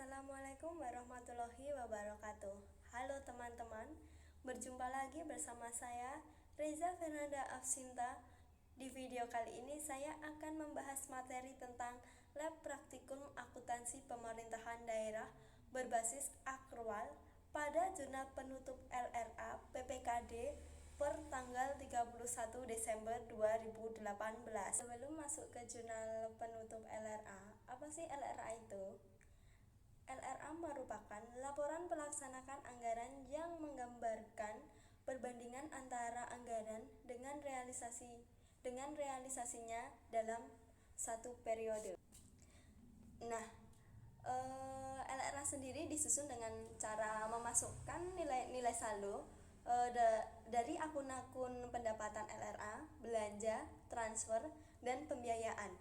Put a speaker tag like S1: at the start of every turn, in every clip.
S1: Assalamualaikum warahmatullahi wabarakatuh. Halo teman-teman, berjumpa lagi bersama saya Reza Fernanda Afsinta. Di video kali ini saya akan membahas materi tentang lab praktikum akuntansi pemerintahan daerah berbasis akrual pada jurnal penutup LRA PPKD per tanggal 31 Desember 2018. Sebelum masuk ke jurnal penutup LRA, apa sih LRA itu? LRA merupakan laporan pelaksanaan anggaran yang menggambarkan perbandingan antara anggaran dengan realisasinya dalam satu periode. Nah, LRA sendiri disusun dengan cara memasukkan nilai saldo dari akun-akun pendapatan LRA, belanja, transfer, dan pembiayaan.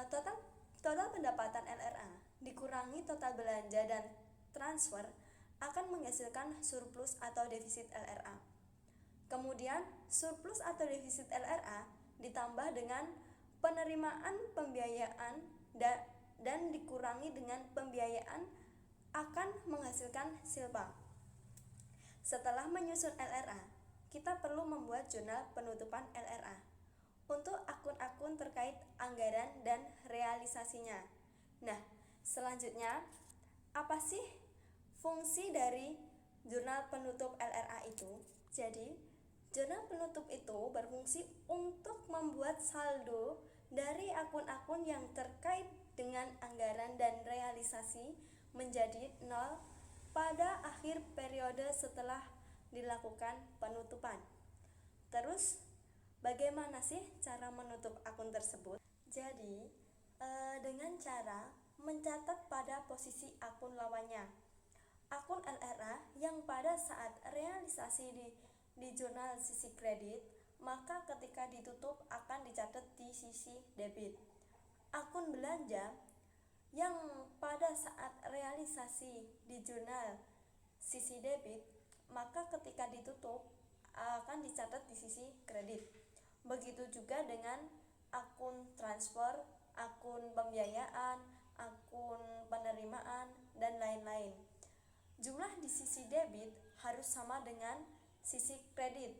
S1: Total pendapatan LRA dikurangi total belanja dan transfer akan menghasilkan surplus atau defisit LRA. Kemudian surplus atau defisit LRA ditambah dengan penerimaan pembiayaan dan dikurangi dengan pembiayaan akan menghasilkan silpa. Setelah menyusun LRA, kita perlu membuat jurnal penutupan LRA untuk akun-akun terkait anggaran dan realisasinya. Nah, selanjutnya, apa sih fungsi dari jurnal penutup LRA itu? Jadi, jurnal penutup itu berfungsi untuk membuat saldo dari akun-akun yang terkait dengan anggaran dan realisasi menjadi nol pada akhir periode setelah dilakukan penutupan. Terus, bagaimana sih cara menutup akun tersebut? Jadi, dengan cara mencatat pada posisi akun lawannya. Akun LRA yang pada saat realisasi di jurnal sisi kredit, maka ketika ditutup akan dicatat di sisi debit. Akun belanja yang pada saat realisasi di jurnal sisi debit, maka ketika ditutup akan dicatat di sisi kredit. Begitu juga dengan akun transfer, akun pembiayaan, akun penerimaan, dan lain-lain. Jumlah di sisi debit harus sama dengan sisi kredit.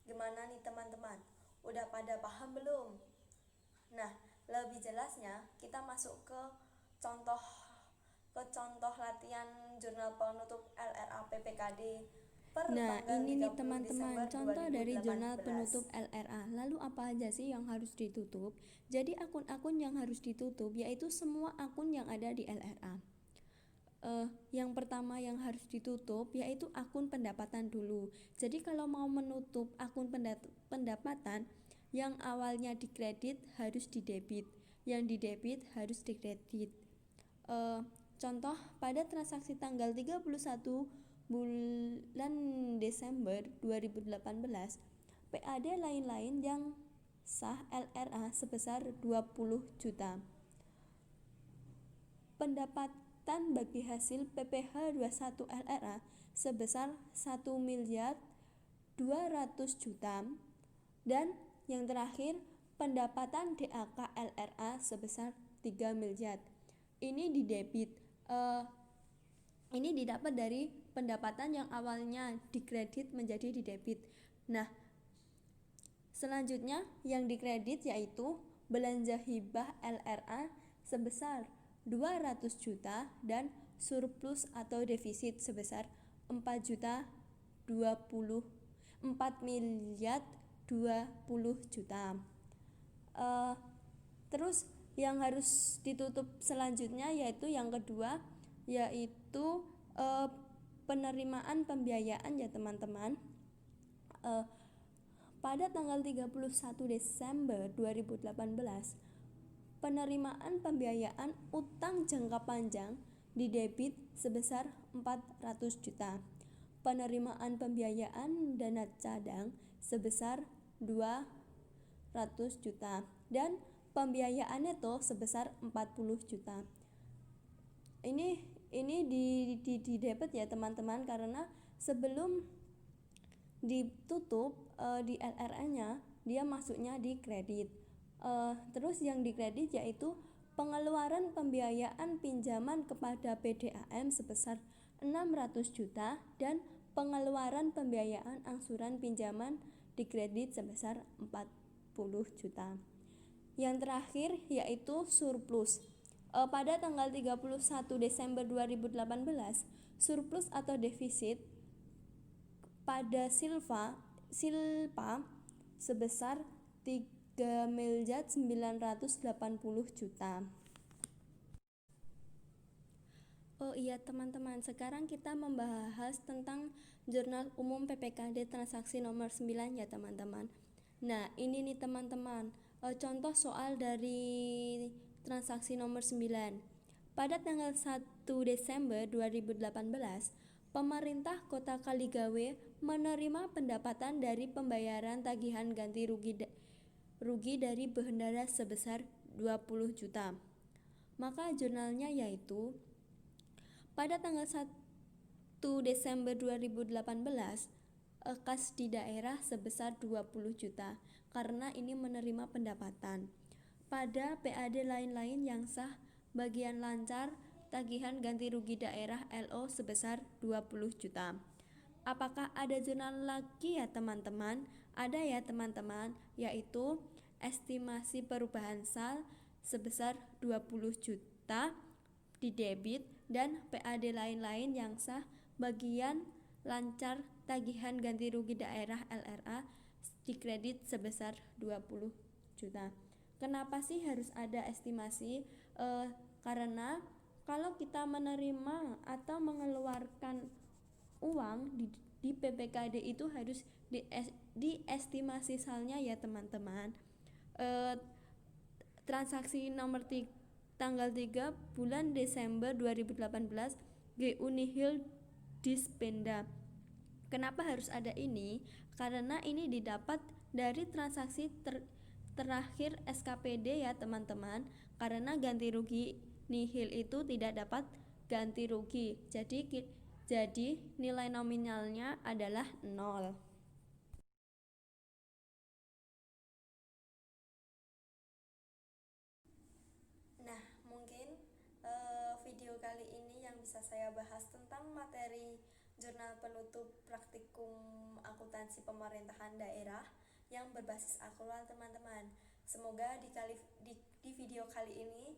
S1: Gimana nih teman-teman? Udah pada paham belum? Nah, lebih jelasnya kita masuk ke contoh latihan jurnal penutup LRA PPKD per
S2: Nah,
S1: tanggal
S2: ini nih
S1: 30
S2: teman-teman,
S1: Desember
S2: contoh dari jurnal
S1: 2018.
S2: penutup LRA. Lalu apa aja sih yang harus ditutup? Jadi akun-akun yang harus ditutup yaitu semua akun yang ada di LRA. Yang pertama yang harus ditutup yaitu akun pendapatan dulu. Jadi kalau mau menutup akun pendapatan yang awalnya dikredit harus didebit, yang didebit harus dikredit. Contoh pada transaksi tanggal 31 bulan Desember 2018, PAD lain-lain yang sah LRA sebesar 20 juta. Pendapatan bagi hasil PPh 21 LRA sebesar 1 miliar 200 juta. Dan yang terakhir, pendapatan DAK LRA sebesar 3 miliar. Ini didebit. Ini didapat dari pendapatan yang awalnya dikredit menjadi didebit. Nah, selanjutnya yang dikredit yaitu belanja hibah LRA sebesar 200 juta dan surplus atau defisit sebesar 4 miliar 20 juta. Terus yang harus ditutup selanjutnya yaitu yang kedua yaitu penerimaan pembiayaan ya teman-teman. Pada tanggal 31 Desember 2018, penerimaan pembiayaan utang jangka panjang didebit sebesar 400 juta. Penerimaan pembiayaan dana cadang sebesar 200 juta dan pembiayaan neto sebesar 40 juta. Ini didebit ya teman-teman, karena sebelum ditutup di LRA-nya dia masuknya di kredit. Terus yang dikredit yaitu pengeluaran pembiayaan pinjaman kepada PDAM sebesar 600 juta dan pengeluaran pembiayaan angsuran pinjaman di kredit sebesar 40 juta. Yang terakhir yaitu surplus. Pada tanggal 31 Desember 2018, surplus atau defisit pada Silpa sebesar 3.980 juta. Oh iya teman-teman, sekarang kita membahas tentang Jurnal Umum PPKD Transaksi nomor 9 ya teman-teman. Nah, ini nih teman-teman, contoh soal dari transaksi nomor 9. Pada tanggal 1 Desember 2018, pemerintah Kota Kaligawe menerima pendapatan dari pembayaran tagihan ganti rugi dari bendara sebesar 20 juta. Maka jurnalnya yaitu pada tanggal 1 Desember 2018 kas di daerah sebesar 20 juta karena ini menerima pendapatan. Pada PAD lain-lain yang sah bagian lancar tagihan ganti rugi daerah LO sebesar 20 juta. Apakah ada jurnal lagi ya teman-teman? Ada ya teman-teman, yaitu estimasi perubahan sal sebesar 20 juta di debit dan PAD lain-lain yang sah bagian lancar tagihan ganti rugi daerah LRA di kredit sebesar 20 juta. Kenapa sih harus ada estimasi? Karena kalau kita menerima atau mengeluarkan uang di PPKD itu harus diestimasi salnya ya teman-teman. Transaksi nomor tanggal 3 bulan Desember 2018 GU nihil dispenda. Kenapa harus ada ini? Karena ini didapat dari transaksi terakhir SKPD ya teman-teman. Karena ganti rugi nihil itu tidak dapat ganti rugi. Jadi nilai nominalnya adalah 0.
S1: Nah, mungkin video kali ini yang bisa saya bahas tentang materi jurnal penutup praktikum akuntansi pemerintahan daerah yang berbasis aktual teman-teman. Semoga di video kali ini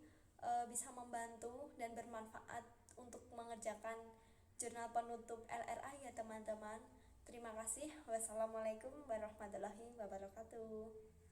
S1: bisa membantu dan bermanfaat untuk mengerjakan jurnal penutup LRA ya teman-teman. Terima kasih. Wassalamualaikum warahmatullahi wabarakatuh.